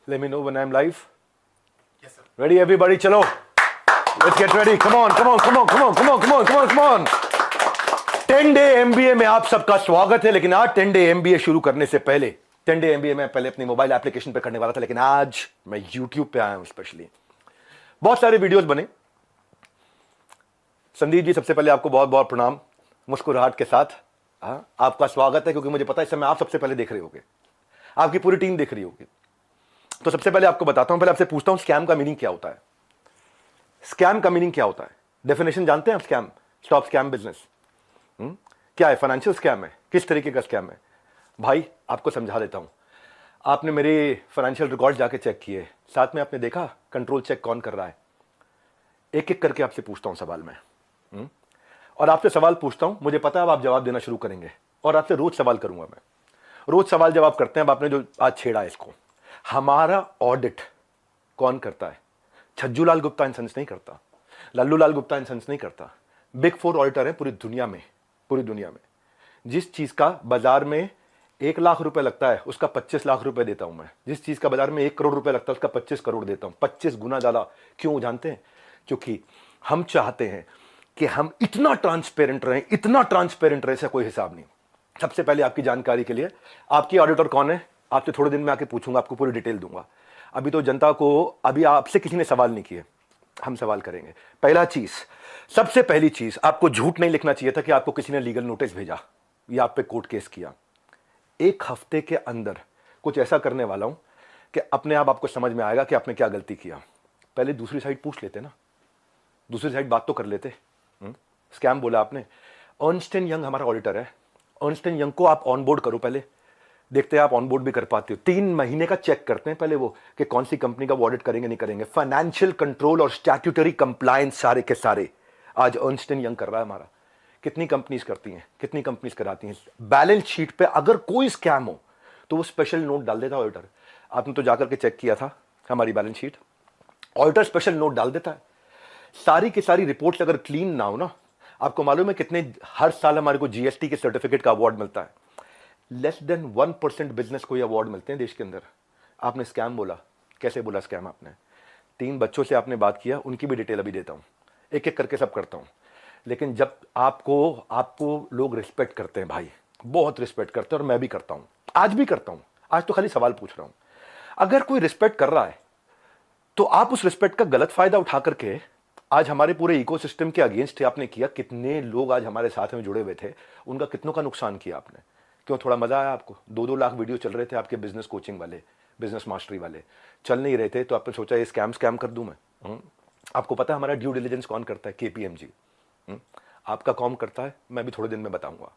Let me know when I'm live. Yes, sir. Ready, everybody? Chalo. Let's get ready. Come on, come on, come on, come on, come on, come on, come on, come on. 10-day MBA में आप सबका स्वागत है। लेकिन आज 10-day MBA शुरू करने से पहले 10-day MBA में पहले अपनी मोबाइल एप्लीकेशन पे करने वाला था, लेकिन आज मैं YouTube पे आया हूं। स्पेशली बहुत सारे वीडियोस बने। संदीप जी, सबसे पहले आपको बहुत बहुत प्रणाम, मुस्कुराहट के साथ। आपका स्वागत है, क्योंकि मुझे पता है इस समय आप सबसे पहले देख रहे होगे, आपकी पूरी टीम देख रही होगी। तो सबसे पहले आपको बताता हूं, पहले आपसे पूछता हूं स्कैम का मीनिंग क्या होता है। स्कैम का मीनिंग क्या होता है? डेफिनेशन जानते हैं आप? स्कैम, स्टॉप स्कैम बिजनेस क्या है? फाइनेंशियल स्कैम है? किस तरीके का स्कैम है? भाई आपको समझा देता हूं। आपने मेरे फाइनेंशियल रिकॉर्ड जाके चेक किए, साथ में आपने देखा कंट्रोल चेक कौन कर रहा है। एक एक करके आपसे पूछता हूं सवाल में, और आपसे सवाल पूछता हूं। मुझे पता है अब आप जवाब देना शुरू करेंगे, और आपसे रोज सवाल करूंगा मैं। रोज सवाल जवाब करते हैं। अब आपने जो आज छेड़ा है इसको, हमारा ऑडिट कौन करता है? छज्जू लाल गुप्ता एंड सन्स नहीं करता, लल्लू लाल गुप्ता एंड सन्स नहीं करता। बिग 4 ऑडिटर है पूरी दुनिया में। पूरी दुनिया में जिस चीज का बाजार में 1 लाख रुपए लगता है, उसका 25 लाख रुपए देता हूं मैं। जिस चीज का बाजार में 1 करोड़ रुपए लगता है, उसका 25 करोड़ देता हूं। 25 गुना ज्यादा। क्यों जानते हैं? क्योंकि हम चाहते हैं कि हम इतना ट्रांसपेरेंट रहें, इतना ट्रांसपेरेंट रहे, इसका कोई हिसाब नहीं। सबसे पहले आपकी जानकारी के लिए, आपकी ऑडिटर कौन है? आपसे थोड़े दिन में आके पूछूंगा, आपको पूरी डिटेल दूंगा। अभी तो जनता को, अभी आपसे किसी ने सवाल नहीं किए, हम सवाल करेंगे। पहला चीज, सबसे पहली चीज, आपको झूठ नहीं लिखना चाहिए था कि आपको किसी ने लीगल नोटिस भेजा या आप पे कोर्ट केस किया। 1 हफ्ते के अंदर कुछ ऐसा करने वाला हूं कि अपने आप आपको समझ में आएगा कि आपने क्या गलती किया। पहले दूसरी साइड पूछ लेते ना, दूसरी साइड बात तो कर लेते। स्कैम बोला आपने। अर्नस्ट एंड यंग हमारा ऑडिटर है। अर्नस्ट एंड यंग को आप ऑनबोर्ड करो, पहले देखते हैं आप ऑनबोर्ड भी कर पाते हो। 3 महीने का चेक करते हैं पहले वो, कि कौन सी कंपनी का वो ऑडिट करेंगे नहीं करेंगे। फाइनेंशियल कंट्रोल और स्टैट्यूटरी कंप्लायंस सारे के सारे आज अर्नस्ट एंड यंग कर रहा है हमारा। कितनी कंपनीज करती हैं, कितनी कंपनीज कराती हैं। बैलेंस शीट पे अगर कोई स्कैम हो तो वो स्पेशल नोट डाल देता है ऑडिटर। आपने तो जाकर के चेक किया था हमारी balance sheet, auditor special note डाल देता है। सारी की सारी रिपोर्ट्स अगर क्लीन ना हो ना, आपको मालूम है कितने हर साल हमारे को जीएसटी के सर्टिफिकेट का अवार्ड मिलता है? लेस देन 1% बिजनेस को ये अवार्ड मिलते हैं देश के अंदर। आपने स्कैम बोला, कैसे बोला स्कैम आपने? 3 बच्चों से आपने बात किया, उनकी भी डिटेल अभी देता हूं, एक एक करके सब करता हूं। लेकिन जब आपको लोग रिस्पेक्ट करते हैं भाई, बहुत रिस्पेक्ट करते हैं, और मैं भी करता हूं, आज भी करता हूं। आज तो खाली सवाल पूछ रहा हूं। अगर कोई रिस्पेक्ट कर रहा है तो आप उस रिस्पेक्ट का गलत फायदा उठा करके आज हमारे पूरे इकोसिस्टम के अगेंस्ट आपने किया। कितने लोग आज हमारे साथ में जुड़े हुए थे, उनका कितनों का नुकसान किया आपने। क्यों? थोड़ा मजा आया आपको? 2-2 लाख वीडियो चल रहे थे आपके बिजनेस कोचिंग वाले, बिजनेस मास्टरी वाले, चल नहीं रहे थे, तो आपने सोचा ये स्कैम कर दूं मैं। आपको पता है हमारा ड्यू डिलिजेंस कौन करता है? KPMG। आपका कौन करता है? मैं भी थोड़े दिन में बताऊंगा।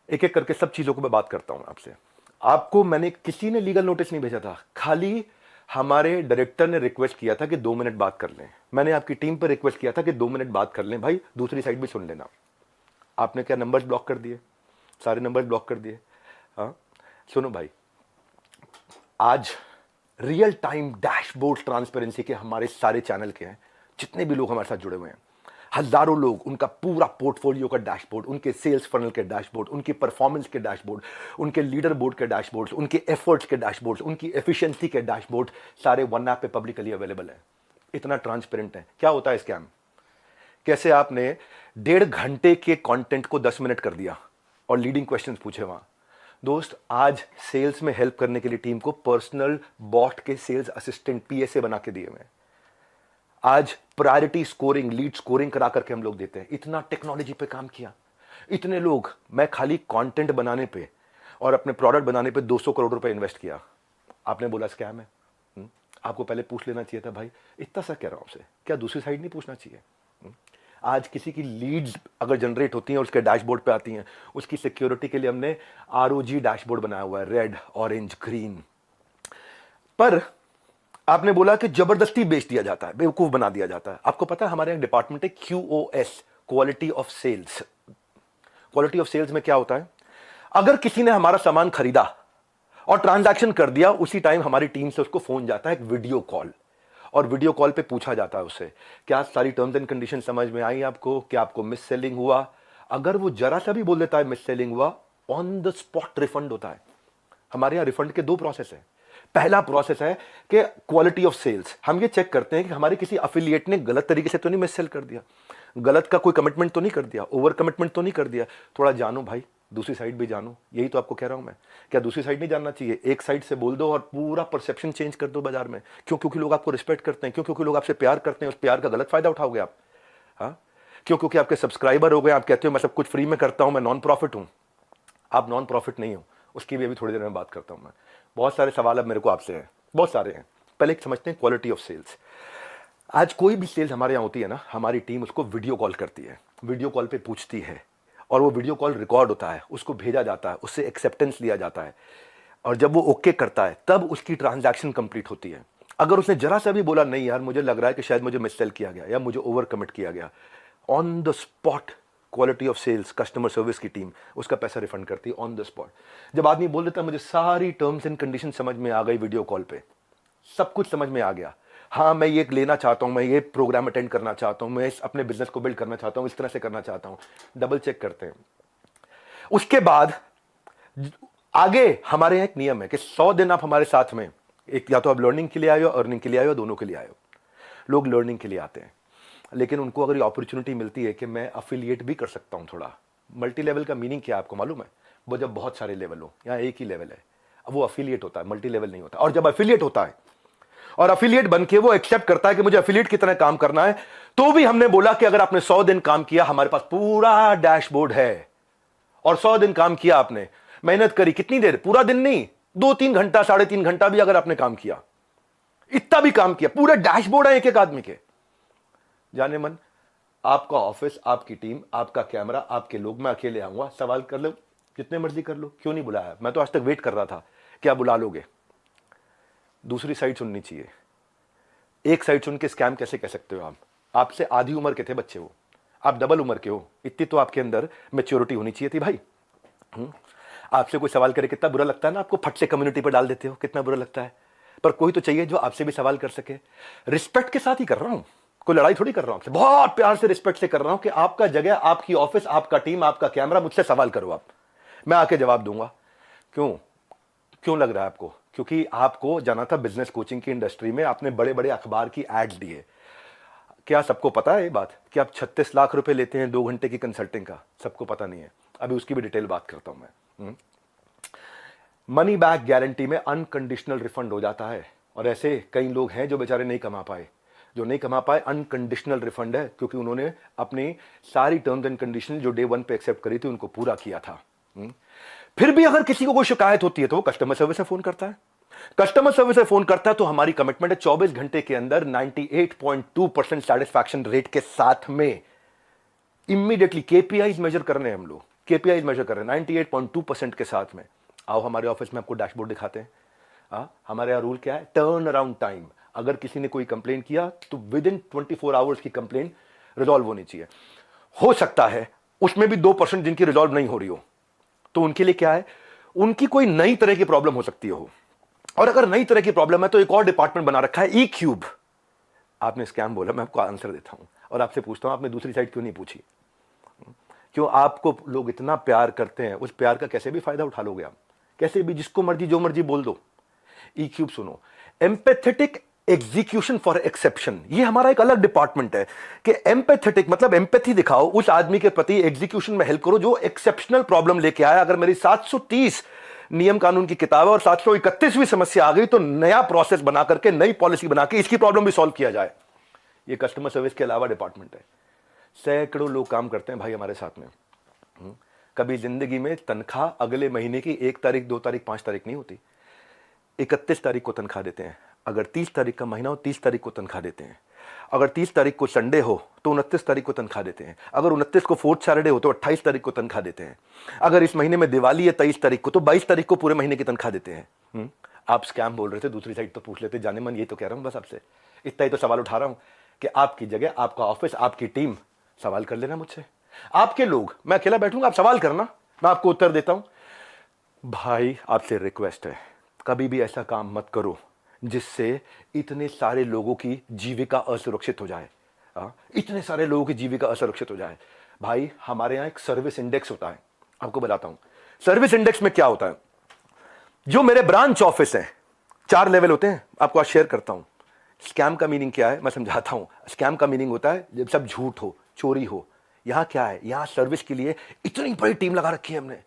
एक एक करके सब चीजों को मैं बात करता हूं आपसे। आपको मैंने, किसी ने लीगल नोटिस नहीं भेजा था, खाली हमारे डायरेक्टर ने रिक्वेस्ट किया था कि 2 मिनट बात कर लें। मैंने आपकी टीम पर रिक्वेस्ट किया था कि 2 मिनट बात कर लें भाई, दूसरी साइड भी सुन लेना। आपने क्या नंबर्स ब्लॉक कर दिए? सारे नंबर्स ब्लॉक कर दिए। हाँ, सुनो भाई, आज रियल टाइम डैशबोर्ड ट्रांसपेरेंसी के हमारे सारे चैनल के हैं, जितने भी लोग हमारे साथ जुड़े हुए हैं, हजारों लोग, उनका पूरा पोर्टफोलियो का डैशबोर्ड, उनके सेल्स फनल के डैशबोर्ड, उनकी परफॉर्मेंस के डैशबोर्ड, उनके लीडर बोर्ड के डैशबोर्ड, उनके एफर्ट्स के डैशबोर्ड, उनकी एफिशिएंसी के डैशबोर्ड, सारे वन ऐप पे पब्लिकली अवेलेबल है। इतना ट्रांसपेरेंट है। क्या होता है स्कैम? कैसे आपने 1.5 घंटे के कंटेंट को 10 मिनट कर दिया और लीडिंग क्वेश्चंस पूछे वहां। दोस्त, आज सेल्स में हेल्प करने के लिए टीम को पर्सनल बॉट के सेल्स असिस्टेंट PSA बना के दिए हुए हैं। आज प्रायोरिटी स्कोरिंग, लीड स्कोरिंग करा करके हम लोग देते हैं। इतना टेक्नोलॉजी पे काम किया, इतने लोग। मैं खाली कंटेंट बनाने पे और अपने प्रोडक्ट बनाने पे 200 करोड़ रुपए इन्वेस्ट किया। आपने बोला स्कैम है। आपको पहले पूछ लेना चाहिए था भाई। इतना सा कह रहा हूं आपसे, क्या दूसरी साइड नहीं पूछना चाहिए? आज किसी की लीड्स अगर जनरेट होती हैं और उसके डैशबोर्ड पे आती हैं, उसकी सिक्योरिटी के लिए हमने ROG डैशबोर्ड बनाया हुआ है, रेड, ऑरेंज, ग्रीन। पर आपने बोला कि जबरदस्ती बेच दिया जाता है, बेवकूफ बना दिया जाता है। आपको पता है हमारे एक डिपार्टमेंट है QoS, quality of sales. Quality of sales में क्या होता है? अगर किसी ने हमारा सामान खरीदा और ट्रांजैक्शन कर दिया, उसी टाइम हमारी टीम से उसको फोन जाता है, एक वीडियो कॉल, और वीडियो कॉल पे पूछा जाता है उससे, क्या सारी टर्म्स एंड कंडीशन समझ में आई आपको? क्या आपको मिस सेलिंग हुआ? अगर वो जरा सा भी बोल देता है मिस सेलिंग हुआ, ऑन द स्पॉट रिफंड होता है। हमारे यहां रिफंड के 2 प्रोसेस है। पहला प्रोसेस है कि क्वालिटी ऑफ सेल्स। हम ये चेक करते हैं कि हमारे किसी अफिलिएट ने गलत तरीके से तो नहीं मिस सेल कर दिया, गलत का कोई कमिटमेंट तो नहीं कर दिया, ओवर कमिटमेंट तो नहीं कर दिया। थोड़ा जानो भाई, दूसरी साइड भी जानो, यही तो आपको कह रहा हूं मैं। क्या दूसरी साइड नहीं जानना चाहिए? एक साइड से बोल दो और पूरा परसेप्शन चेंज कर दो बाजार में। क्यों? क्योंकि लोग आपको रिस्पेक्ट करते हैं। क्यों? क्योंकि लोग आपसे प्यार करते हैं। उस प्यार का गलत फायदा उठाओगे आप? हाँ, क्यों? क्योंकि आपके सब्सक्राइबर हो गए, आप कहते हो मैं सब कुछ फ्री में करता हूं, मैं नॉन प्रॉफिट हूं। आप नॉन प्रॉफिट नहीं हो, उसकी भी अभी थोड़ी देर में बात करता हूं मैं। बहुत सारे सवाल अब मेरे को आपसे हैं, बहुत सारे हैं। पहले एक समझते हैं क्वालिटी ऑफ सेल्स। आज कोई भी सेल्स हमारे यहाँ होती है ना, हमारी टीम उसको वीडियो कॉल करती है, वीडियो कॉल पे पूछती है, और वो वीडियो कॉल रिकॉर्ड होता है, उसको भेजा जाता है, उससे एक्सेप्टेंस लिया जाता है, और जब वो ओके करता है तब उसकी ट्रांजैक्शन कंप्लीट होती है। अगर उसने जरा सा भी बोला नहीं यार मुझे लग रहा है कि शायद मुझे मिससेल किया गया या मुझे ओवर कमिट किया गया, on the spot quality of sales customer service की टीम उसका पैसा रिफंड करती है ऑन द स्पॉट। जब आदमी बोल देता है मुझे सारी टर्म्स एंड कंडीशन समझ में आ गई वीडियो कॉल पे, सब कुछ समझ में आ गया, हाँ मैं ये लेना चाहता हूं, मैं ये प्रोग्राम अटेंड करना चाहता हूं, मैं अपने बिजनेस को बिल्ड करना चाहता हूं, इस तरह से करना चाहता हूं, डबल चेक करते हैं। उसके बाद आगे हमारे यहाँ एक नियम है कि 100 दिन आप हमारे साथ में, एक या तो आप लर्निंग के लिए आए हो, अर्निंग के लिए आए हो, दोनों के लिए आए हो। लोग लर्निंग के लिए आते हैं, लेकिन उनको अगर ये अपॉर्चुनिटी मिलती है कि मैं अफिलिएट भी कर सकता हूं थोड़ा। मल्टी लेवल का मीनिंग क्या है आपको मालूम है? वो जब बहुत सारे लेवल हो, यहाँ एक ही लेवल है, अब वो अफिलिएट होता है, मल्टी लेवल नहीं होता। और जब अफिलिएट होता है और अफिलिएट बनके वो एक्सेप्ट करता है कि मुझे अफिलिएट की तरह काम करना है, तो भी हमने बोला कि अगर आपने 100 दिन काम किया, हमारे पास पूरा डैशबोर्ड है, और 100 दिन काम किया आपने, मेहनत करी, कितनी देर? पूरा दिन नहीं, 2-3 घंटा, 3.5 घंटा भी अगर आपने काम किया, इतना भी काम किया, पूरे डैशबोर्ड है एक एक आदमी के। जाने मन, आपका ऑफिस, आपकी टीम, आपका कैमरा, आपके लोग, मैं अकेले आऊंगा, सवाल कर लो जितने मर्जी कर लो, क्यों नहीं बुलाया? मैं तो आज तक वेट कर रहा था, क्या बुला लोगे? दूसरी साइड सुननी चाहिए। एक साइड सुन के स्कैम कैसे कह सकते हो आप? आपसे आधी उम्र के थे बच्चे वो, आप डबल उम्र के हो, इतनी तो आपके अंदर मैच्योरिटी होनी चाहिए थी भाई। आपसे कोई सवाल करे कितना बुरा लगता है ना, आपको फट से कम्युनिटी पर डाल देते हो, कितना बुरा लगता है। पर कोई तो चाहिए जो आपसे भी सवाल कर सके। रिस्पेक्ट के साथ ही कर रहा हूं, कोई लड़ाई थोड़ी कर रहा हूं आपसे, बहुत प्यार से रिस्पेक्ट से कर रहा हूं कि आपका जगह, आपकी ऑफिस, आपका टीम, आपका कैमरा, मुझसे सवाल करो आप, मैं आके जवाब दूंगा। क्यों? क्यों लग रहा है आपको? क्योंकि आपको जाना था बिजनेस कोचिंग की इंडस्ट्री में, आपने बड़े बड़े अखबार की एड्स दिए। क्या सबको पता है ये बात कि आप 36 लाख रुपए लेते हैं 2 घंटे की कंसल्टिंग का? सबको पता नहीं है, अभी उसकी भी डिटेल बात करता हूं मैं। मनी बैक गारंटी में अनकंडीशनल रिफंड हो जाता है, और ऐसे कई लोग हैं जो बेचारे नहीं कमा पाए, जो नहीं कमा पाए, अनकंडीशनल रिफंड है, क्योंकि उन्होंने अपनी सारी टर्म्स एंड कंडीशन जो डे 1 पे एक्सेप्ट करी थी उनको पूरा किया था। फिर भी अगर किसी को कोई शिकायत होती है तो वो कस्टमर सर्विस में फोन करता है। कस्टमर सर्विस में फोन करता है तो हमारी कमिटमेंट है 24 घंटे के अंदर 98.2% सेटिस्फैक्शन रेट के साथ में इमीडिएटली केपीआईज मेजर कर रहे हैं हम लोग, केपीआईज मेजर कर रहे हैं 98.2% के साथ में। आओ हमारे ऑफिस में आपको डैशबोर्ड दिखाते हैं। हमारे यहाँ रूल क्या है? Turn around time. अगर किसी ने कोई कंप्लेन किया तो विद इन 24 आवर्स की कंप्लेन रिजॉल्व होनी चाहिए। हो सकता है उसमें भी 2% जिनकी रिजॉल्व नहीं हो रही हो, तो उनके लिए क्या है, उनकी कोई नई तरह की प्रॉब्लम हो सकती हो, और अगर नई तरह की प्रॉब्लम है तो एक और डिपार्टमेंट बना रखा है, ई क्यूब। आपने स्कैम बोला, मैं आपको आंसर देता हूं और आपसे पूछता हूं आपने दूसरी साइड क्यों नहीं पूछी? क्यों? आपको लोग इतना प्यार करते हैं, उस प्यार का कैसे भी फायदा उठा लोगे आप, कैसे भी, जिसको मर्जी जो मर्जी बोल दो। ई क्यूब सुनो, एम्पैथेटिक एग्जीक्यूशन फॉर एक्सेप्शन, ये हमारा एक अलग डिपार्टमेंट है कि एम्पैथेटिक मतलब एम्पैथी दिखाओ उस आदमी के प्रति, एग्जीक्यूशन में हेल्प करो जो एक्सेप्शनल प्रॉब्लम लेके आया। अगर मेरी 730 नियम कानून की किताब है और 731वीं समस्या आ गई तो नया प्रोसेस बना करके, नई पॉलिसी बना के इसकी प्रॉब्लम भी सॉल्व किया जाए। ये कस्टमर सर्विस के अलावा डिपार्टमेंट है। सैकड़ों लोग काम करते हैं भाई हमारे साथ में। कभी जिंदगी में तनख्वाह अगले महीने की 1 तारीख, 2 तारीख, 5 तारीख नहीं होती, 31 तारीख को तनख्वाह देते हैं। अगर 30 तारीख का महीना हो 30 तारीख को तनख्वाह देते हैं। अगर 30 तारीख को संडे हो तो 29 तारीख को तनख्वाह देते हैं। अगर 29 को फोर्थ सैटरडे हो तो 28 तारीख को तनख्वाह देते हैं। अगर इस महीने में दिवाली है 23 तारीख को तो 22 तारीख को पूरे महीने की तनख्वाह देते हैं। आप स्कैम बोल रहे थे, दूसरी साइड तो पूछ लेते। जाने मन ये तो कह रहा हूं बस आपसे, इतना ही तो सवाल उठा रहा हूं कि आपकी जगह, आपका ऑफिस, आपकी टीम, सवाल कर लेना मुझसे। आपके लोग, मैं अकेला बैठूंगा, आप सवाल करना, मैं आपको उत्तर देता हूं। भाई आपसे रिक्वेस्ट है, कभी भी ऐसा काम मत करो जिससे इतने सारे लोगों की जीविका असुरक्षित हो जाए। इतने सारे लोगों की जीविका असुरक्षित हो जाए। भाई हमारे यहां एक सर्विस इंडेक्स होता है, आपको बताता हूं। सर्विस इंडेक्स में क्या होता है, जो मेरे ब्रांच ऑफिस है 4 लेवल होते हैं, आपको आज शेयर करता हूं। स्कैम का मीनिंग क्या है मैं समझाता हूं। स्कैम का मीनिंग होता है जब सब झूठ हो, चोरी हो। यहां क्या है, यहां सर्विस के लिए इतनी बड़ी टीम लगा रखी है हमने,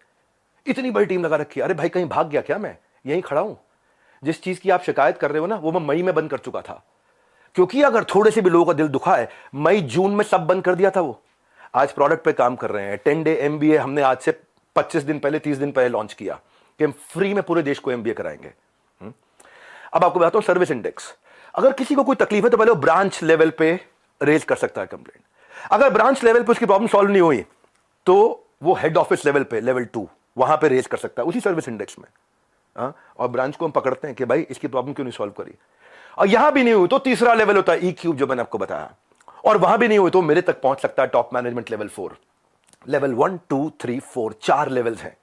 इतनी बड़ी टीम लगा रखी है। अरे भाई कहीं भाग गया क्या, मैं यहीं खड़ा हूं। जिस चीज की आप शिकायत कर रहे हो ना, वो मैं मई में बंद कर चुका था, क्योंकि अगर थोड़े से भी लोगों का दिल दुखा है, मई जून में सब बंद कर दिया था। वो आज प्रोडक्ट पे काम कर रहे हैं। 10 डे एमबीए हमने आज से 25 दिन पहले, 30 दिन पहले लॉन्च किया कि हम फ्री में पूरे देश को एमबीए कराएंगे। अब आपको बताता हूं सर्विस इंडेक्स। अगर किसी को कोई तकलीफ है तो पहले वो ब्रांच लेवल पे रेज कर सकता है कंप्लेंट। अगर ब्रांच लेवल पे उसकी प्रॉब्लम सॉल्व नहीं हुई तो वो हेड ऑफिस लेवल पे, लेवल 2, वहां पे रेज कर सकता है उसी सर्विस इंडेक्स में। और ब्रांच को हम पकड़ते हैं कि भाई इसकी प्रॉब्लम क्यों नहीं सॉल्व करी। और यहां भी नहीं हुई तो तीसरा लेवल होता है ई क्यूब, जो मैंने आपको बताया। और वहां भी नहीं हुई तो मेरे तक पहुंच सकता है top management level 4। Level 1 2 3 4 4 levels हैं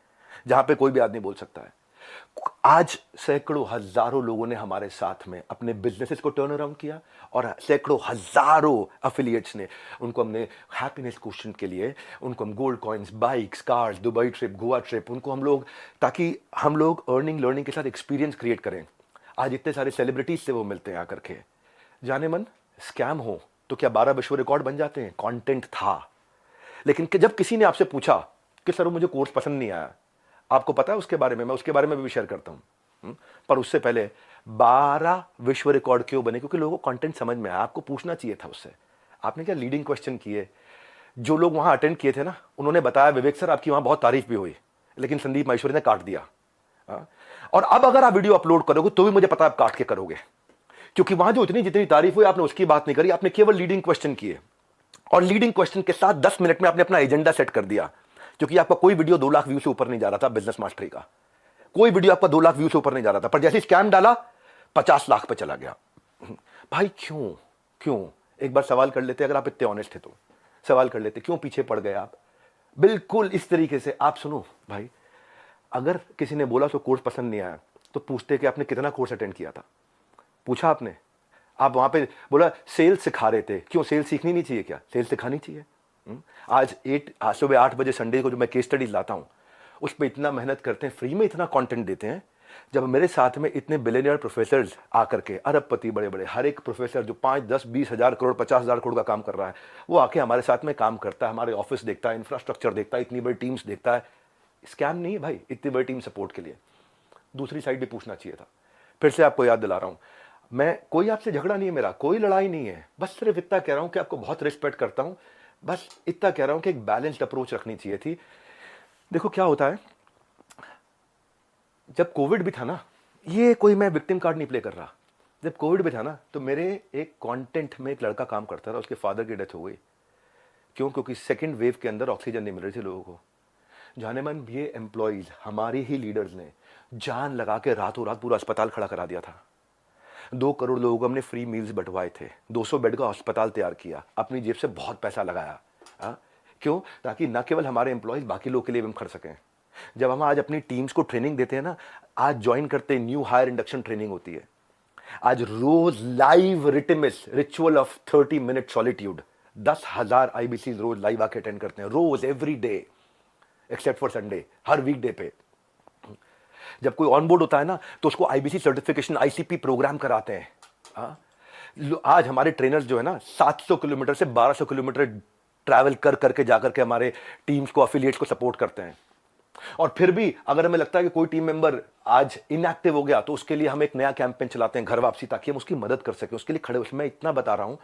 जहां पे कोई भी आदमी बोल सकता है। आज सैकड़ों हजारों लोगों ने हमारे साथ में अपने बिजनेसेस को टर्न अराउंड किया, और सैकड़ों हजारों एफिलिएट्स ने, उनको हमने हैप्पीनेस क्वेश्चन के लिए, उनको हम gold coins, bikes, cars, Dubai trip, Goa trip, उनको हम लोग, ताकि हम लोग अर्निंग लर्निंग के साथ एक्सपीरियंस क्रिएट करें। आज इतने सारे सेलिब्रिटीज से वो मिलते हैं आकर के। जाने मन स्कैम हो तो क्या 12 विश्व रिकॉर्ड बन जाते हैं? कंटेंट था। लेकिन जब किसी ने आपसे पूछा कि सर मुझे कोर्स पसंद नहीं आया, आपको पता है उसके बारे में, मैं उसके बारे में भी शेयर करता हूं। पर उससे पहले 12 विश्व रिकॉर्ड क्यों बने? क्योंकि लोगों को कंटेंट समझ में आया। आपको पूछना चाहिए था उससे। आपने क्या लीडिंग क्वेश्चन किए? जो लोग वहां अटेंड किए थे ना, उन्होंने बताया विवेक सर आपकी वहां बहुत तारीफ भी हुई, लेकिन संदीप माहेश्वरी ने काट दिया। और अब अगर आप वीडियो अपलोड करोगे तो भी मुझे पता है आप काट के करोगे, क्योंकि वहां जो इतनी जितनी तारीफ हुई आपने उसकी बात नहीं करी, आपने केवल लीडिंग क्वेश्चन किए। और लीडिंग क्वेश्चन के साथ 10 मिनट में आपने अपना एजेंडा सेट कर दिया, क्योंकि आपका कोई वीडियो 2 लाख व्यू से ऊपर नहीं जा रहा था। बिजनेस मास्टरी का कोई वीडियो आपका 2 लाख व्यू से ऊपर नहीं जा रहा था, पर जैसे स्कैम डाला 50 लाख पे चला गया। भाई क्यों? क्यों? एक बार सवाल कर लेते, अगर आप इतने ऑनेस्ट थे तो सवाल कर लेते, क्यों पीछे पड़ गए आप? बिल्कुल इस तरीके से आप सुनो भाई, अगर किसी ने बोला तो कोर्स पसंद नहीं आया तो पूछते कि आपने कितना कोर्स अटेंड किया था। पूछा आपने? आप वहां पे बोला सेल्स सिखा रहे थे, क्यों? सेल्स सीखनी नहीं चाहिए क्या? सेल्स सिखानी चाहिए। आज सुबह 8 बजे संडे को जो मैं केस स्टडीज लाता हूं, उस पर इतना मेहनत करते हैं, फ्री में इतना कंटेंट देते हैं। जब मेरे साथ में इतने बिलियनियर प्रोफेसर्स आकर के, अरबपति बड़े बड़े, हर एक प्रोफेसर जो 5 10 20 हजार करोड़ 50 हजार करोड़ का काम कर रहा है, वो आके हमारे साथ में काम करता है, हमारे ऑफिस देखता है, इंफ्रास्ट्रक्चर देखता है, इतनी बड़ी टीम्स देखता है। स्कैम नहीं है भाई, इतनी बड़ी टीम सपोर्ट के लिए। दूसरी साइड भी पूछना चाहिए था। फिर से आपको याद दिला रहा हूं, मैं कोई आपसे झगड़ा नहीं है, मेरा कोई लड़ाई नहीं है, बस सिर्फ इतना कह रहा हूं कि आपको बहुत रिस्पेक्ट करता हूं, बस इतना कह रहा हूं कि एक बैलेंस्ड अप्रोच रखनी चाहिए थी। देखो क्या होता है, जब कोविड भी था ना, ये कोई मैं विक्टिम कार्ड नहीं प्ले कर रहा, जब कोविड भी था ना, तो मेरे एक कंटेंट में एक लड़का काम करता था, उसके फादर की डेथ हो गई। क्यों? क्योंकि सेकेंड वेव के अंदर ऑक्सीजन नहीं मिल रही थी लोगों को। जाने मन ये एम्प्लॉइज, हमारे ही लीडर्स ने जान लगा के रातों रात पूरा अस्पताल खड़ा करा दिया था। 2 करोड़ लोगों को हमने फ्री मील्स बंटवाए थे, 200 बेड का अस्पताल तैयार किया, अपनी जेब से बहुत पैसा लगाया। क्यों? ताकि न केवल हमारे एम्प्लॉइज, बाकी लोगों के लिए भी हम खड़ सकें। जब हम आज अपनी टीम्स को ट्रेनिंग देते हैं ना, आज ज्वाइन करते न्यू हायर इंडक्शन ट्रेनिंग होती है, आज रोज लाइव रिटिमिस ritual of 30 minute solitude, 10,000 IBC रोज लाइव आके अटेंड करते हैं, रोज, every day except for Sunday, हर वीकडे पे। जब कोई ऑनबोर्ड होता है ना, तो उसको आईबीसी सर्टिफिकेशन, आईसीपी प्रोग्राम कराते हैं। आज हमारे ट्रेनर्स जो है ना, 700 किलोमीटर से 1200 किलोमीटर ट्रैवल कर करके जाकर के हमारे टीम्स को, एफिलिएट्स को सपोर्ट करते हैं। और फिर भी अगर हमें लगता है कि कोई टीम मेंबर आज इनएक्टिव हो गया, तो उसके लिए हम एक नया कैंपेन चलाते हैं, घर वापसी, ताकि हम उसकी मदद कर सकें, उसके लिए खड़े। उसमें इतना बता रहा हूं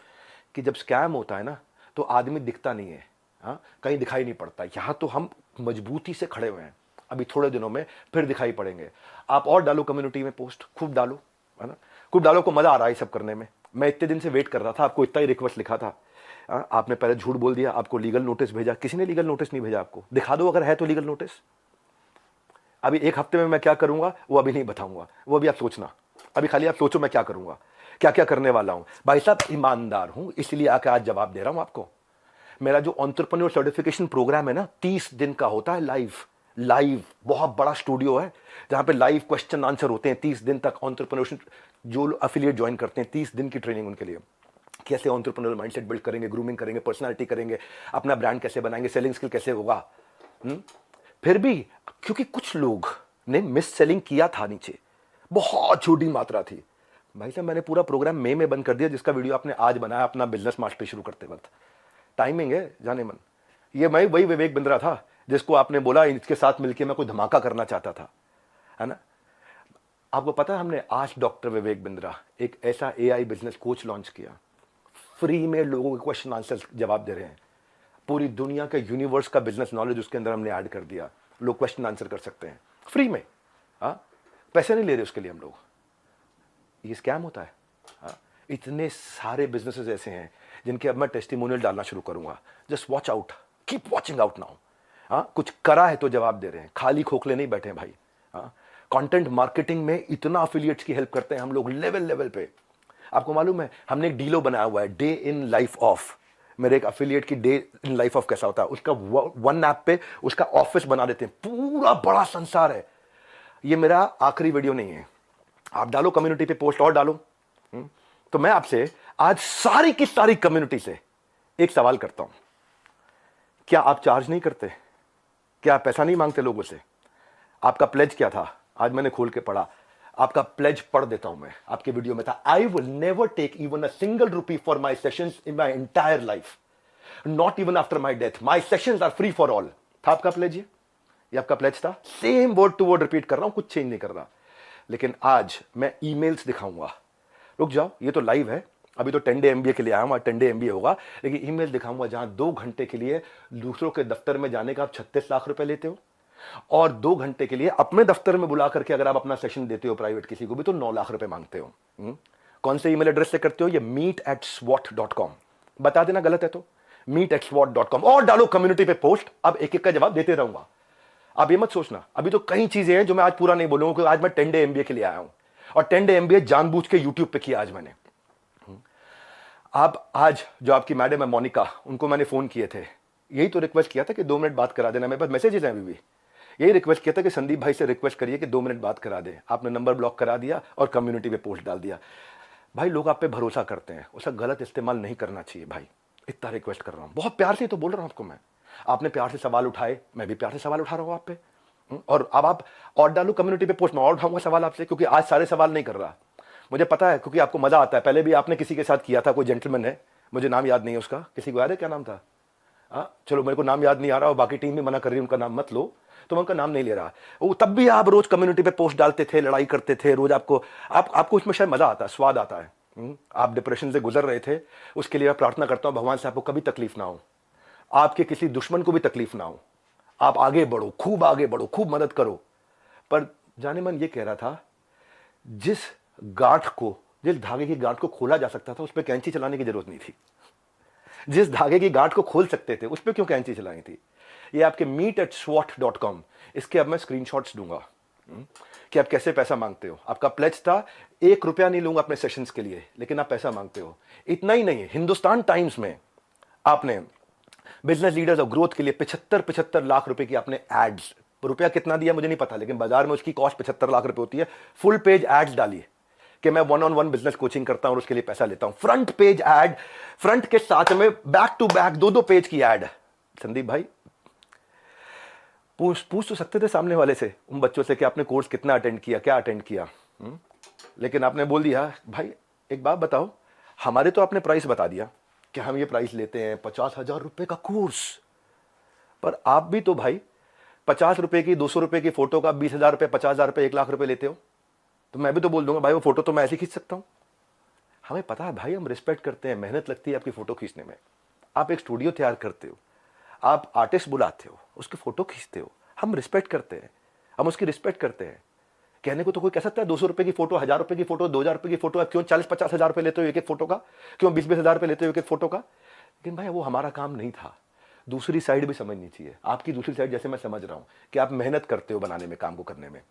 कि जब स्कैम होता है ना, तो आदमी दिखता नहीं है, कहीं दिखाई नहीं पड़ता। यहां तो हम मजबूती से खड़े हुए हैं, अभी थोड़े दिनों में फिर दिखाई पड़ेंगे। आप और डालो कम्युनिटी में पोस्ट, खूब डालो, है ना, खूब डालो, को मजा आ रहा है सब करने में। मैं इतने दिन से वेट कर रहा था, आपको इतना ही रिक्वेस्ट लिखा था, आपने पहले झूठ बोल दिया, आपको लीगल नोटिस भेजा। किसी ने लीगल नोटिस नहीं भेजा आपको, दिखा दो अगर है तो लीगल नोटिस। अभी 1 हफ्ते में मैं क्या करूंगा वो अभी नहीं बताऊंगा, वो अभी आप सोचना, अभी खाली आप सोचो मैं क्या करूंगा, क्या क्या करने वाला हूं। भाई साहब ईमानदार हूं, इसलिए आके आज जवाब दे रहा हूं आपको। मेरा जो एंटरप्रेन्योर सर्टिफिकेशन प्रोग्राम है ना, 30 दिन का होता है, लाइव बहुत बड़ा स्टूडियो है जहां पे लाइव क्वेश्चन आंसर होते हैं 30 दिन तक। एंटरप्रेन्योरशिप जो एफिलिएट ज्वाइन करते हैं, 30 दिन की ट्रेनिंग उनके लिए, कैसे एंटरप्रेन्योर माइंडसेट बिल्ड करेंगे, ग्रूमिंग करेंगे, पर्सनालिटी करेंगे, अपना ब्रांड कैसे बनाएंगे, सेलिंग स्किल कैसे होगा। फिर भी क्योंकि कुछ लोग ने मिस सेलिंग किया था नीचे, बहुत छोटी मात्रा थी। भाई साहब मैंने पूरा प्रोग्राम मई में बंद कर दिया, जिसका वीडियो आपने आज बनाया अपना बिजनेस मास्टरी शुरू करते वक्त। टाइमिंग है जाने मन। ये मैं वही विवेक बिंद्रा था जिसको आपने बोला इसके साथ मिलकर मैं कोई धमाका करना चाहता था, है ना। आपको पता है हमने आज डॉक्टर विवेक बिंद्रा एक ऐसा एआई बिजनेस कोच लॉन्च किया, फ्री में लोगों के क्वेश्चन आंसर जवाब दे रहे हैं। पूरी दुनिया के यूनिवर्स का बिजनेस नॉलेज उसके अंदर हमने ऐड कर दिया, लोग क्वेश्चन आंसर कर सकते हैं फ्री में। हाँ, पैसे नहीं ले रहे उसके लिए हम लोग। ये स्कैम होता है। हाँ, इतने सारे बिजनेसेस ऐसे हैं जिनके अब मैं टेस्टिमोनियल डालना शुरू करूंगा। Just watch out, keep watching out now. हाँ, कुछ करा है तो जवाब दे रहे हैं, खाली खोखले नहीं बैठे हैं भाई। हाँ, कंटेंट मार्केटिंग में इतना अफिलिएट्स की हेल्प करते हैं हम लोग लेवल लेवल पे। आपको मालूम है हमने एक डीलो बनाया हुआ है, डे इन लाइफ ऑफ। मेरे एक अफिलिएट की डे इन लाइफ ऑफ कैसा होता है, उसका वन ऐप पे उसका ऑफिस बना देते हैं, पूरा बड़ा संसार है। ये मेरा आखिरी वीडियो नहीं है, आप डालो कम्युनिटी पे पोस्ट और डालो। तो मैं आपसे आज सारी की सारी कम्युनिटी से एक सवाल करता हूं, क्या आप चार्ज नहीं करते? क्या आप पैसा नहीं मांगते लोगों से? आपका प्लेज क्या था? आज मैंने खोल के पढ़ा, आपका प्लेज पढ़ देता हूं मैं। आपके वीडियो में था, I will never take even a single rupee for my sessions in my entire life, not even after my death, my sessions are free for all. था आपका प्लेज? ये आपका प्लेज था। Same word to word repeat कर रहा हूं, कुछ change नहीं कर रहा। लेकिन आज मैं ईमेल्स दिखाऊंगा। रुक जाओ, ये तो लाइव है, अभी तो 10 डे एमबीए के लिए आया हूं, 10 डे एमबीए होगा। लेकिन ईमेल दिखाऊंगा जहां 2 घंटे के लिए दूसरों के दफ्तर में जाने का आप 36 लाख रुपए लेते हो, और 2 घंटे के लिए अपने दफ्तर में बुला करके अगर आप अपना सेशन देते हो प्राइवेट किसी को भी तो 9 लाख रुपए मांगते हो। कौन से ईमेल एड्रेस से करते हो? ये meet@swat.com। बता देना गलत है तो meet@swat.com, और डालो कम्युनिटी पे पोस्ट। अब एक एक का जवाब देते रहूंगा। आप ये मत सोचना, अभी तो कई चीजें हैं जो मैं आज पूरा नहीं बोलूंगा, क्योंकि आज मैं 10 डे एमबीए के लिए आया हूं, और 10 डे एमबीए जानबूझ के यूट्यूब पे किया आज मैंने। आप आज जो आपकी मैडम है मोनिका, उनको मैंने फोन किए थे, यही तो रिक्वेस्ट किया था कि 2 मिनट बात करा देना। मेरे पास मैसेजेस हैं अभी भी, यही रिक्वेस्ट किया था कि संदीप भाई से रिक्वेस्ट करिए कि 2 मिनट बात करा दें। आपने नंबर ब्लॉक करा दिया और कम्युनिटी पे पोस्ट डाल दिया। भाई लोग आप पे भरोसा करते हैं, उसका गलत इस्तेमाल नहीं करना चाहिए भाई। इतना रिक्वेस्ट कर रहा हूं, बहुत प्यार से तो बोल रहा हूं आपको मैं। आपने प्यार से सवाल उठाए, मैं भी प्यार से सवाल उठा रहा हूं आप पे। और अब आप और डालो कम्युनिटी पे पोस्ट, मैं और उठाऊंगा सवाल आपसे, क्योंकि आज सारे सवाल नहीं कर रहा। मुझे पता है, क्योंकि आपको मजा आता है। पहले भी आपने किसी के साथ किया था, कोई जेंटलमैन है, मुझे नाम याद नहीं है उसका, किसी को याद है क्या नाम था? चलो मेरे को नाम याद नहीं आ रहा, और बाकी टीम भी मना कर रही है उनका नाम मत लो, तो मैं उनका नाम नहीं ले रहा। वो तब भी आप रोज कम्युनिटी पे पोस्ट डालते थे, लड़ाई करते थे रोज। आपको उसमें शायद मजा आता है, स्वाद आता है। आप डिप्रेशन से गुजर रहे थे, उसके लिए मैं प्रार्थना करता हूं भगवान से आपको कभी तकलीफ ना हो, आपके किसी दुश्मन को भी तकलीफ ना हो। आप आगे बढ़ो, खूब आगे बढ़ो, खूब मदद करो। पर जाने मन ये कह रहा था, जिस धागे की गांठ को खोला जा सकता था उस पर कैंची चलाने की जरूरत नहीं थी। जिस धागे की गांठ को खोल सकते थे उस पर क्यों कैंची चलाई थी? ये आपके meet@swat.com, इसके अब मैं स्क्रीनशॉट्स दूंगा कि आप कैसे पैसा मांगते हो। आपका प्लेज था 1 रुपया नहीं लूंगा अपने सेशंस के लिए, लेकिन आप पैसा मांगते हो। इतना ही नहीं, हिंदुस्तान टाइम्स में आपने बिजनेस लीडर्स ऑफ ग्रोथ के लिए 75 लाख रुपए की आपने एड्स, रुपया कितना दिया मुझे नहीं पता, लेकिन बाजार में उसकी कॉस्ट 75 लाख रुपए होती है। फुल पेज एड्स डाली कि मैं 1-on-1 बिजनेस कोचिंग करता हूं और उसके लिए पैसा लेता हूं। फ्रंट पेज एड, फ्रंट के साथ में बैक टू बैक 2-2 पेज की एड। संदीप भाई पूछ तो सकते थे सामने वाले से, उन बच्चों से कि आपने कोर्स कितना अटेंड किया, क्या अटेंड किया। लेकिन आपने बोल दिया भाई एक बात बताओ, हमारे तो आपने प्राइस बता दिया कि हम ये प्राइस लेते हैं 50,000 रुपए का कोर्स, पर आप भी तो भाई 50 रुपए की, 200 रुपए की फोटो का 20,000 रुपए, 50,000 रुपए, 1 लाख रुपए लेते हो। तो मैं भी तो बोल दूंगा भाई वो फोटो तो मैं ऐसे खींच सकता हूं। हमें पता है भाई, हम रिस्पेक्ट करते हैं, मेहनत लगती है आपकी फोटो खींचने में। आप एक स्टूडियो तैयार करते हो, आप आर्टिस्ट बुलाते हो, उसकी फोटो खींचते हो, हम रिस्पेक्ट करते हैं, हम उसकी रिस्पेक्ट करते हैं। कहने को तो कोई कह सकता है 200 रुपए की फोटो, 1000 रुपए की फोटो, 2000 रुपए की फोटो, आप क्यों 40-50 हजार रुपए लेते हो एक एक फोटो का, क्यों 20-20 हजार रुपए लेते हो एक एक फोटो का? लेकिन भाई वो हमारा काम नहीं था। दूसरी साइड भी समझनी चाहिए, आपकी दूसरी साइड जैसे मैं समझ रहा हूं कि आप मेहनत करते हो बनाने में, काम को करने में।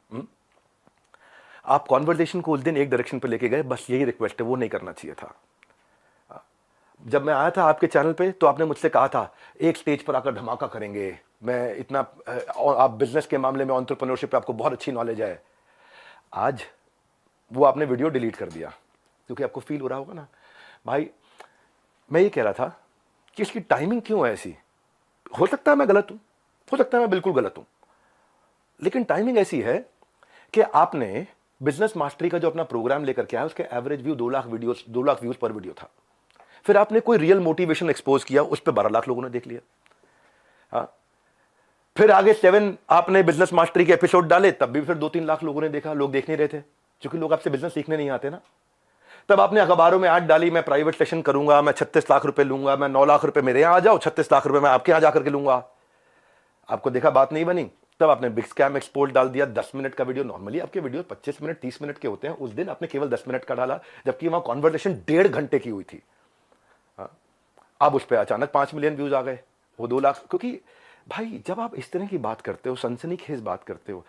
आप कॉन्वर्सेशन को उस दिन एक डायरेक्शन पे लेके गए, बस यही रिक्वेस्ट है, वो नहीं करना चाहिए था। जब मैं आया था आपके चैनल पे तो आपने मुझसे कहा था एक स्टेज पर आकर धमाका करेंगे, मैं इतना, आप बिजनेस के मामले में, एंटरप्रेन्योरशिप पे आपको बहुत अच्छी नॉलेज है। आज वो आपने वीडियो डिलीट कर दिया, क्योंकि आपको फील हो रहा होगा ना भाई। मैं ये कह रहा था कि इसकी टाइमिंग क्यों है ऐसी। हो सकता है मैं गलत हूं, हो सकता है मैं बिल्कुल गलत हूं, लेकिन टाइमिंग ऐसी है कि आपने बिजनेस मास्टरी का जो अपना प्रोग्राम लेकर के आया, उसके एवरेज व्यू 2 लाख व्यूज पर वीडियो था। फिर आपने कोई रियल मोटिवेशन एक्सपोज किया, उस पर 12 लाख लोगों ने देख लिया। हाँ, फिर आगे 7 आपने बिजनेस मास्टरी के एपिसोड डाले, तब भी फिर 2-3 लाख लोगों ने देखा। लोग देख नहीं रहे थे, क्योंकि लोग आपसे बिजनेस सीखने नहीं आते ना। तब आपने अखबारों में ऐड डाली, मैं प्राइवेट सेशन करूंगा, मैं 36 लाख रुपए लूंगा, मैं 9 लाख रुपए मेरे यहां आ जाओ, 36 लाख रुपए मैं आपके यहां जाकर के लूंगा। आपको देखा बात नहीं बनी, तब आपने बिग स्कैम एक्सपोर्ट डाल दिया। 10 मिनट का वीडियो, नॉर्मली आपके वीडियो 25 मिनट 30 मिनट के होते हैं, उस दिन आपने केवल 10 मिनट का डाला, जबकि वहां कॉन्वर्सेशन 1.5 घंटे की हुई थी। अब उस पर अचानक 5 मिलियन व्यूज आ गए, वो 2 लाख। क्योंकि भाई जब आप इस तरह की बात करते हो, सनसनीखेज बात करते हो,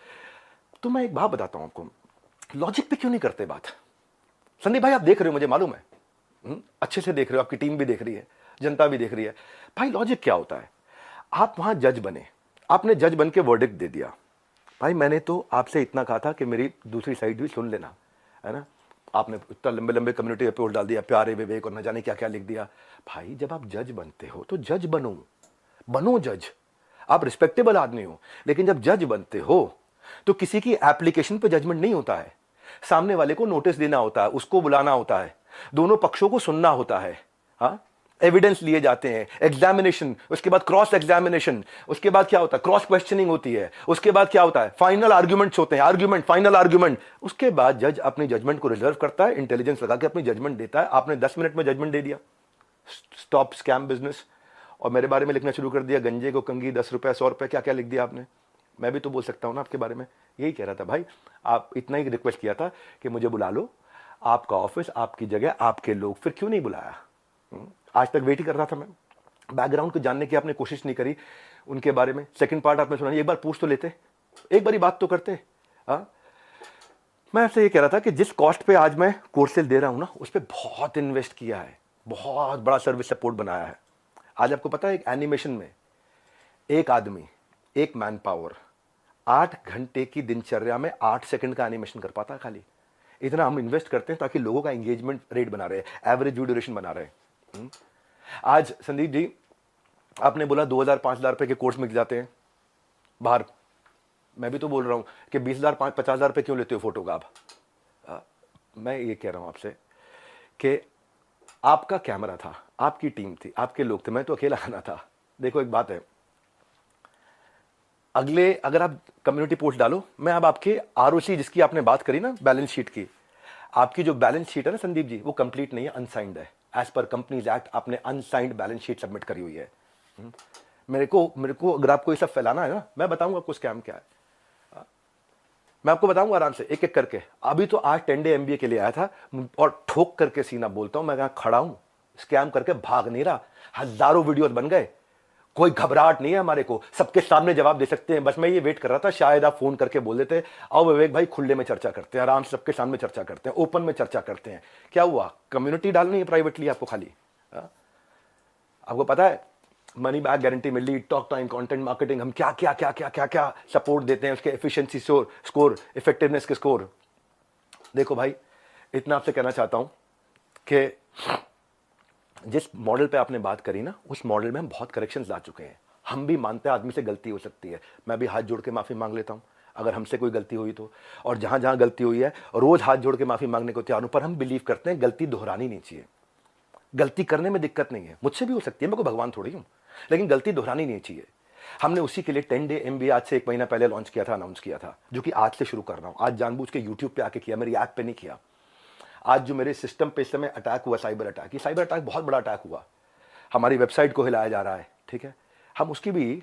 तो मैं एक बात बताता हूं आपको, लॉजिक पे क्यों नहीं करते बात। संदीप भाई आप देख रहे हो, मुझे मालूम है, अच्छे से देख रहे हो, आपकी टीम भी देख रही है, जनता भी देख रही है। भाई लॉजिक क्या होता है, आप वहां जज बने, आपने जज बन के वर्डिक्ट दे दिया। भाई मैंने तो आपसे इतना कहा था कि मेरी दूसरी साइड भी सुन लेना, है ना। आपने इतना लंबे लंबे कम्युनिटी रिपोर्ट डाल दिया, प्यारे विवेक और न जाने क्या क्या लिख दिया। भाई जब आप जज बनते हो तो जज बनो जज। आप रिस्पेक्टेबल आदमी हो, लेकिन जब जज बनते हो तो किसी की एप्लीकेशन पे जजमेंट नहीं होता है। सामने वाले को नोटिस देना होता है, उसको बुलाना होता है, दोनों पक्षों को सुनना होता है। हाँ, एविडेंस लिए जाते हैं, एग्जामिनेशन, उसके बाद क्रॉस एग्जामिनेशन, उसके बाद क्या होता है, क्रॉस क्वेश्चनिंग होती है, उसके बाद क्या होता है, फाइनल आर्ग्यूमेंट्स होते हैं, आर्ग्यूमेंट, फाइनल आर्ग्यूमेंट। उसके बाद जज अपनी जजमेंट को रिजर्व करता है, इंटेलिजेंस लगा के अपनी जजमेंट देता है। आपने 10 मिनट में जजमेंट दे दिया, स्टॉप स्कैम बिजनेस, और मेरे बारे में लिखना शुरू कर दिया, गंजे को कंगी 10 रुपए 100 रुपए, क्या क्या लिख दिया आपने। मैं भी तो बोल सकता हूं ना आपके बारे में, यही कह रहा था भाई। आप इतना ही रिक्वेस्ट किया था कि मुझे बुला लो, आपका ऑफिस, आपकी जगह, आपके लोग, फिर क्यों नहीं बुलाया। आज तक वेट ही कर रहा था मैं, बैकग्राउंड को जानने की आपने कोशिश नहीं करी उनके बारे में। सेकंड पार्ट आपने सुना, एक बार पूछ तो लेते, एक बारी बात तो करते। मैं आपसे ये कह रहा था कि जिस कॉस्ट पे आज मैं कोर्सेज दे रहा हूं ना, उस पर बहुत इन्वेस्ट किया है, बहुत बड़ा सर्विस सपोर्ट बनाया है। आज आपको पता है, एक एनिमेशन में एक आदमी, एक मैन पावर 8 घंटे की दिनचर्या में 8 सेकंड का एनिमेशन कर पाता है खाली। इतना हम इन्वेस्ट करते हैं ताकि लोगों का एंगेजमेंट रेट बना रहे, एवरेज व्यू ड्यूरेशन बना रहे। आज संदीप जी आपने बोला 2,000-5,000 रुपए के कोर्स मिल जाते हैं बाहर। मैं भी तो बोल रहा हूं कि 20,000-50,000 रुपए क्यों लेते हो फोटो का आप। मैं ये कह रहा हूं आपसे कि आपका कैमरा था, आपकी टीम थी, आपके लोग थे, मैं तो अकेला आना था। देखो एक बात है, अगले अगर आप कम्युनिटी पोस्ट डालो, मैं अब आपके आरओसी जिसकी आपने बात करी ना, बैलेंस शीट की, आपकी जो बैलेंस शीट है ना संदीप जी, वो कंप्लीट नहीं है, अनसाइंड है। एज पर कंपनीज एक्ट आपने अनसाइंड बैलेंस शीट सबमिट करी हुई है। मेरे को अगर आपको ये सब फैलाना है ना, मैं बताऊंगा आपको स्कैम क्या है, मैं आपको बताऊंगा आराम से एक एक करके। अभी तो आज 10 डे MBA के लिए आया था, और ठोक करके सीना बोलता हूं, मैं यहां खड़ा हूं, स्कैम करके भाग नहीं रहा। हजारों वीडियोस बन गए, कोई घबराहट नहीं है हमारे को, सबके सामने जवाब दे सकते हैं। बस मैं ये वेट कर रहा था, शायद आप फोन करके बोल देते, आओ विवेक भाई खुले में चर्चा करते हैं, आराम से सबके सामने चर्चा करते हैं, ओपन में चर्चा करते हैं। क्या हुआ, कम्युनिटी डालनी है प्राइवेटली आपको खाली। आपको पता है मनी बैक गारंटी मिल रही, टॉक टाइम, कंटेंट मार्केटिंग, हम क्या क्या क्या क्या क्या क्या सपोर्ट देते हैं, उसके एफिशिएंसी स्कोर, इफेक्टिवनेस के स्कोर। देखो भाई इतना आपसे कहना चाहता हूं कि जिस मॉडल पे आपने बात करी ना, उस मॉडल में हम बहुत करेक्शंस ला चुके हैं। हम भी मानते हैं आदमी से गलती हो सकती है, मैं भी हाथ जोड़ के माफी मांग लेता हूं अगर हमसे कोई गलती हुई तो। और जहां जहां गलती हुई है रोज हाथ जोड़ के माफी मांगने को तैयार हूं, पर हम बिलीव करते हैं गलती दोहरानी नहीं चाहिए। गलती करने में दिक्कत नहीं है, मुझसे भी हो सकती है, मैं कोई भगवान थोड़ी हूं, लेकिन गलती दोहरानी नहीं चाहिए। हमने उसी के लिए 10 डे MBA आज से 1 महीना पहले लॉन्च किया था, अनाउंस किया था, जो कि आज से शुरू कर रहा हूं। आज जानबूझ के यूट्यूब पे आके किया, मेरी ऐप पे नहीं किया। आज जो मेरे सिस्टम पे इस समय अटैक हुआ, साइबर अटैक, ये साइबर अटैक बहुत बड़ा अटैक हुआ, हमारी वेबसाइट को हिलाया जा रहा है, ठीक है, हम उसकी भी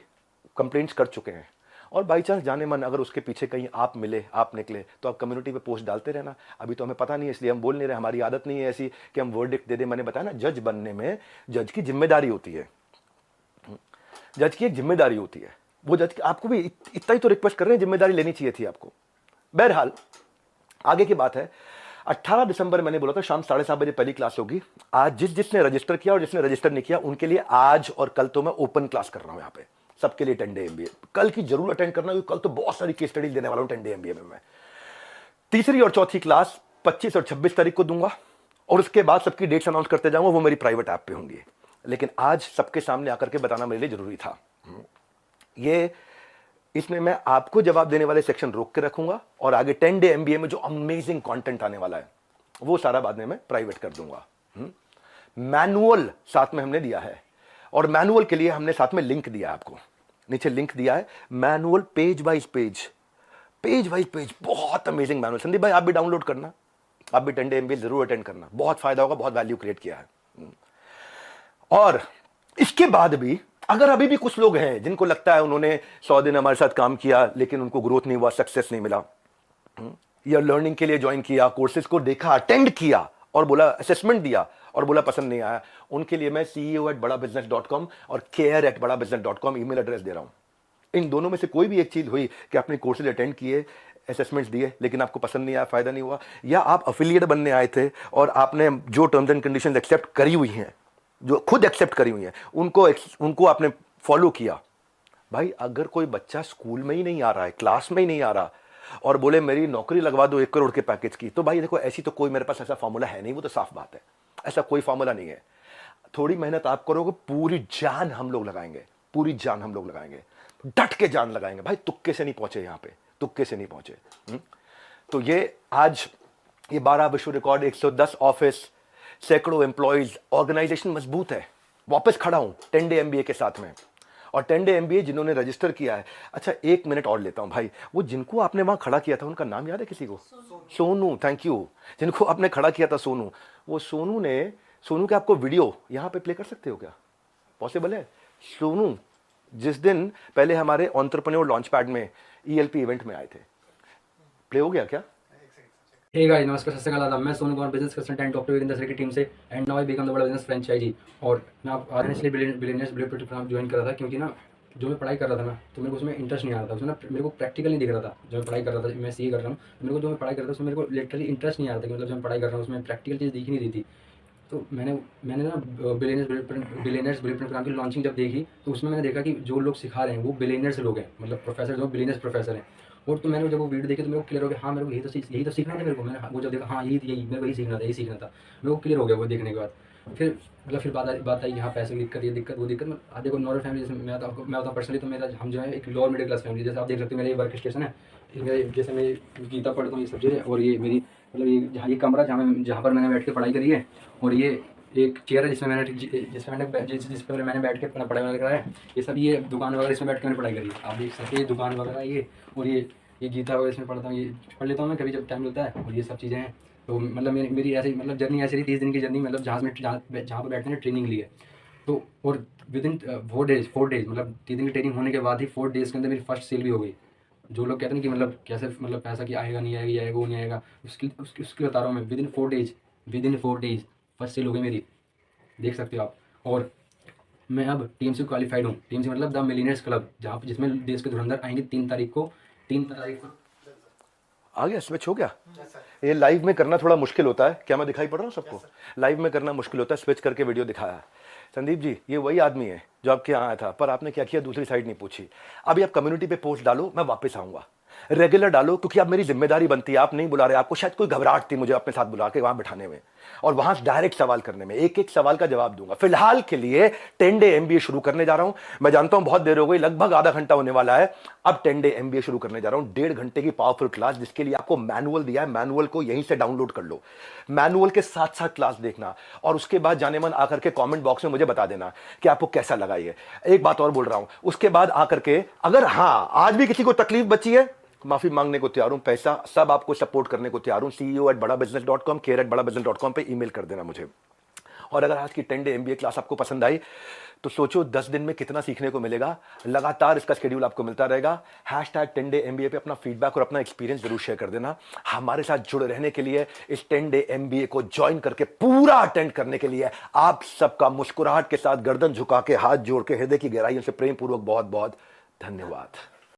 कंप्लेंट्स कर चुके हैं। और बाई चांस जाने मन अगर उसके पीछे कहीं आप मिले, आप निकले, तो आप कम्युनिटी पे पोस्ट डालते रहना। अभी तो हमें पता नहीं है, इसलिए हम बोल नहीं रहे, हमारी आदत नहीं है ऐसी कि हम वर्डिक्ट दे दें। मैंने बताया ना, जज बनने में जज की जिम्मेदारी होती है, जज की एक जिम्मेदारी होती है। वो जज आपको भी इतना ही तो रिक्वेस्ट कर रहे हैं, जिम्मेदारी लेनी चाहिए थी आपको। बहरहाल आगे की बात है, 18 दिसंबर मैंने बोला था शाम 7:30 बजे पहली क्लास होगी। आज जिसने रजिस्टर किया और जिसने रजिस्टर नहीं किया उनके लिए आज और कल तो मैं ओपन क्लास कर रहा हूं यहाँ पे, सबके लिए 10 डे MBA। कल की जरूर अटेंड करना, क्योंकि कल तो बहुत सारी केस स्टडीज देने वाला हूं 10 डे MBA में। मैं तीसरी और चौथी क्लास 25 और 26 तारीख को दूंगा, और उसके बाद सबकी डेट्स अनाउंस करते जाऊंगा, वो मेरी प्राइवेट ऐप पे होंगी। लेकिन आज सबके सामने आकर के बताना मेरे लिए जरूरी था। ये इसमें मैं आपको जवाब देने वाले सेक्शन रोक के रखूंगा और आगे 10 डे MBA में जो अमेजिंग कंटेंट आने वाला है वो सारा बाद में मैं प्राइवेट कर दूंगा। मैनुअल साथ में हमने दिया है और मैनुअल के लिए हमने साथ में लिंक दिया है, आपको नीचे लिंक दिया है। मैनुअल पेज वाइज पेज, बहुत अमेजिंग मैनुअल। संदीप भाई आप भी डाउनलोड करना, आप भी 10 डे MBA जरूर अटेंड करना, बहुत फायदा होगा, बहुत वैल्यू क्रिएट किया है। और इसके बाद भी अगर अभी भी कुछ लोग हैं जिनको लगता है उन्होंने 100 दिन हमारे साथ काम किया लेकिन उनको ग्रोथ नहीं हुआ, सक्सेस नहीं मिला, या लर्निंग के लिए ज्वाइन किया, कोर्सेज को देखा, अटेंड किया और बोला, असेसमेंट दिया और बोला पसंद नहीं आया, उनके लिए मैं ceo@badabusiness.com और care@badabusiness.com ईमेल एड्रेस दे रहा हूं। इन दोनों में से कोई भी एक चीज हुई कि आपने कोर्सेज अटेंड किए, असेसमेंट्स दिए लेकिन आपको पसंद नहीं आया, फायदा नहीं हुआ, या आप अफिलिएट बनने आए थे और आपने जो टर्म्स एंड कंडीशंस एक्सेप्ट करी हुई हैं, जो खुद एक्सेप्ट करी हुई हैं, उनको आपने फॉलो किया। भाई अगर कोई बच्चा स्कूल में ही नहीं आ रहा है, क्लास में ही नहीं आ रहा और बोले मेरी नौकरी लगवा दो 1 करोड़ के पैकेज की, तो भाई देखो ऐसी तो कोई मेरे पास ऐसा फॉर्मूला है नहीं, वो तो साफ बात है, ऐसा कोई फॉर्मूला नहीं है। थोड़ी मेहनत आप करोगे, पूरी जान हम लोग लगाएंगे, पूरी जान हम लोग लगाएंगे, डट के जान लगाएंगे भाई, तुक्के से नहीं पहुंचे यहां पे, तुक्के से नहीं पहुंचे। तो ये आज ये 12 विश्व रिकॉर्ड, 110 ऑफिस, सैकड़ों एम्प्लॉइज, ऑर्गेनाइजेशन मजबूत है, वापस खड़ा हूं 10 डे MBA के साथ में। और 10 डे MBA जिन्होंने रजिस्टर किया है, अच्छा 1 मिनट और लेता हूं भाई, वो जिनको आपने वहां खड़ा किया था उनका नाम याद है किसी को? Sonu, thank you. जिनको आपने खड़ा किया था सोनू, वो सोनू के आपको वीडियो यहां पे प्ले कर सकते हो क्या? पॉसिबल है? सोनू जिस दिन पहले हमारे एंटरप्रेन्योर लॉन्च पैड में ELP इवेंट में आए थे, प्ले हो गया क्या? हे गाइस, नमस्कार, सत श्री अकाल, मैं Sonu Kumar, business consultant doctor Virendra sir की टीम से, and now I become the बड़ा बिजनेस फ्रेंचाइजी। और मैं आप आज इसलिए बिलियनियर्स ब्लूप्रिंट प्रोग्राम ज्वाइन कर रहा था क्योंकि ना जो मैं पढ़ाई कर रहा था ना, तो मेरे को उसमें इंटरेस्ट नहीं आ रहा था, उसमें ना मेरे को प्रैक्टिकल नहीं दिख रहा था। जो मैं पढ़ाई कर रहा था, मैं CA कर रहा हूँ, मेरे को जो मैं पढ़ाई कर रहा था उसमें मेरे को लिटरली इंटरेस्ट नहीं आ रहा था कि मतलब जो मैं पढ़ाई कर रहा हूँ उसमें प्रैक्टिकल चीज़ दिख नहीं रही थी। तो मैंने ना बिलियनियर्स ब्लूप्रिंट प्रोग्राम की लॉन्चिंग जब देखी तो उसमें मैंने देखा कि जो लोग सिखा रहे हैं वो बिलियनियर्स लोग हैं, मतलब प्रोफेसर जो बिलियनियर्स प्रोफेसर हैं। और तो मैंने जब वो वीडियो देखी तो मेरे को क्लियर हो गया, हाँ मेरे को यही तो सीखना था मेरे को। मैंने वो जब देखा, हाँ यही मेरे को यही सीखना था, मेरे को क्लियर हो गया वो देखने के बाद। फिर बात आई यहाँ पैसे की दिक्कत, ये दिक्कत वो दिक्कत। आप देखो नॉर्मल फैमिली, जैसे मैं बताऊँ पर्सनली, तो मेरा हम जो है एक लोअर मिडिल क्लास फैमिली, जैसे आप देख सकते हो मेरा ये वर्क स्टेशन है, जैसे मैं गीता पढ़ता हूँ ये सब चीज़ें, और ये मेरी मतलब ये कमरा जहाँ पर मैंने बैठ के पढ़ाई करी है, और ये एक चेयर है जिस पर मैंने बैठ के अपना पढ़ाई वगैरह करा है। ये सब ये दुकान वगैरह इसमें बैठ के मैंने पढ़ाई करी है, आप देख सकते हैं, ये दुकान वगैरह ये, और ये गीता वगैरह इसमें पढ़ता हूँ, ये पढ़ लेता हूँ मैं कभी जब टाइम मिलता है, और ये सब चीज़ें हैं। तो मतलब मेरी ऐसी मतलब जर्नी ऐसी रही 30 दिन की जर्नी, मतलब जहाँ पर बैठने ट्रेनिंग ली है। तो और विदिन 4 डेज मतलब 3 दिन की ट्रेनिंग होने के बाद ही 4 डेज़ के अंदर मेरी फर्स्ट सेल भी हो गई। जो लोग कहते हैं कि मतलब कैसे मतलब पैसा कि आएगा नहीं आएगा, ये आएगा वो नहीं आएगा, उसकी बता रहा हूँ मैं। विदिन 4 डेज फर्स्ट सेल हो गई मेरी, देख सकते हो आप। और मैं अब टीम से क्वालिफाइड हूँ, टीम से मतलब द मिलियनेयर्स क्लब, जहाँ जिसमें देश के धुरंधर आएंगे 3 तारीख को। आ गया, स्विच हो गया। ये लाइव में करना थोड़ा मुश्किल होता है, क्या मैं दिखाई पड़ रहा हूँ सबको? लाइव में करना मुश्किल होता है, स्विच करके वीडियो दिखाया। संदीप जी ये वही आदमी है जो आपके यहाँ आया था, पर आपने क्या किया, दूसरी साइड नहीं पूछी। अभी आप कम्युनिटी पे पोस्ट डालो, मैं वापस आऊंगा, रेगुलर डालो, क्योंकि अब मेरी जिम्मेदारी बनती है। आप नहीं बुला रहे, आपको शायद कोई घबराहट थी मुझे अपने साथ बुला के वहां बिठाने में और वहां डायरेक्ट सवाल करने में। एक एक सवाल का जवाब दूंगा। फिलहाल के लिए 10 डे MBA शुरू करने जा रहा हूं। मैं जानता हूं बहुत देर हो गई, लगभग आधा घंटा होने वाला है। अब 10 डे MBA शुरू करने जा रहा हूं, 1.5 घंटे की पावरफुल क्लास, जिसके लिए आपको मैनुअल दिया है। मैनुअल को यहीं से डाउनलोड कर लो, मैनुअल के साथ साथ क्लास देखना, और उसके बाद जाने मन आकर के कमेंट बॉक्स में मुझे बता देना कि आपको कैसा लगा। ये एक बात और बोल रहा हूं, उसके बाद आकर के अगर हाँ आज भी किसी को तकलीफ बची है, माफी मांगने को तैयार हूं, पैसा सब आपको सपोर्ट करने को तैयार हूं। ceo@badabusiness.com, care@badabusiness.com पे ईमेल कर देना मुझे। और अगर आज की 10 डे MBA क्लास आपको पसंद आई तो सोचो 10 दिन में कितना सीखने को मिलेगा। लगातार इसका शेड्यूल आपको मिलता रहेगा। #10 डे MBA पे अपना फीडबैक और अपना एक्सपीरियंस जरूर शेयर कर देना। हमारे साथ जुड़े रहने के लिए, इस 10 डे MBA को ज्वाइन करके पूरा अटेंड करने के लिए आप सबका मुस्कुराहट के साथ, गर्दन झुका के, हाथ जोड़ के, हृदय की गहराइयों से प्रेम पूर्वक बहुत बहुत धन्यवाद।